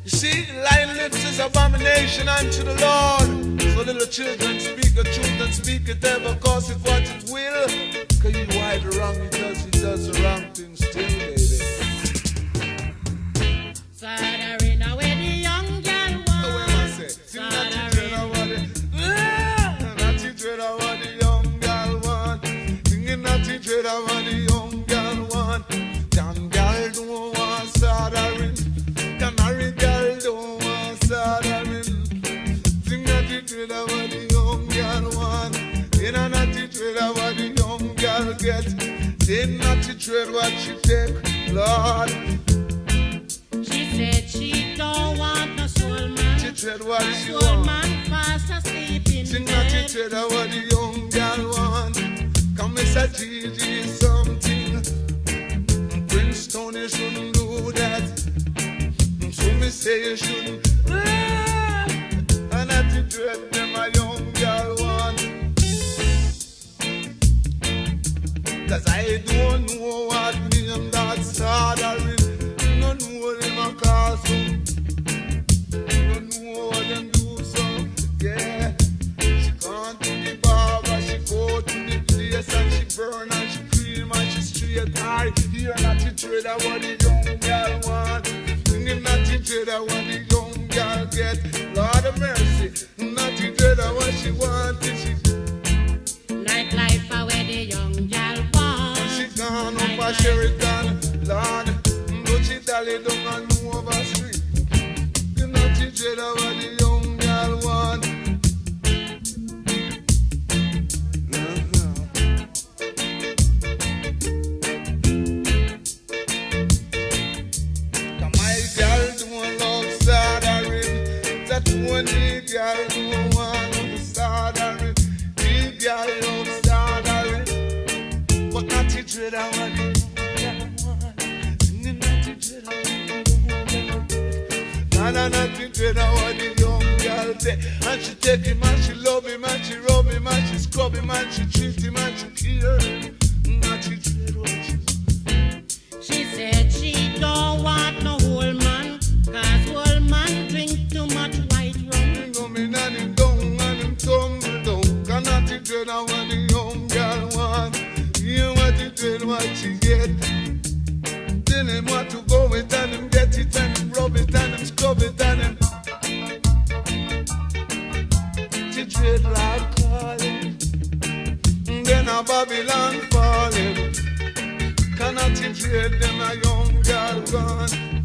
You see, lying lips is abomination unto the Lord. So little children speak the truth and speak it ever, cause it what it will. Cause you why the wrong he does the wrong thing still, baby. Soldering away the young girl one. Soldering away the young girl one. Singing naughty dread away the young girl one. Young girl don't want soldering. The married girl don't want soldering. Sing naughty dread away the young girl one. In a naughty dread away the young girl get. Then naughty dread what she take, Lord. She said she don't want no soul man. She tread what a she soul want. man fast asleep in Sing bed. naughty dread what the young girl want. Come Mr. Gigi something. Prince Tony shouldn't do that. So me say you shouldn't. And naughty dread them a young girl want. Cause I don't know what name that soldering. No know them a cause some. No know what them do some. Yeah. She gone to the barber, she go to the place and she burn and she cream and she straight high. Here not the trader what the young girl want. Singing not the trader what the young girl get. Lord of mercy, not the trader what she want. She Nightlife away the young girl want. She gone over Sheraton, Lord. But she dally down and move over street. You know she dread of what the young girl want. Come my girl don't love soldering. That one the girl don't want no soldering. The girl love soldering. But not the dread of what the young girl want. Singing not the dread of what the young girl get. Nah, not the dread of what the young girl take. And she take him and she love him and she rub him and she scrub him and she treat him and she kill him. Not the dread what she want. She said she don't want no whole man, cause whole man drink too much white rum. Coming and him down and him tumble down. Cannot the dread of what the young girl want. Hear what the dread what she get. Tell him what to go with and him get it and him rub it and him scrub it and him. The dread like calling. Then a Babylon falling. Cannot the dread them a young girl gone.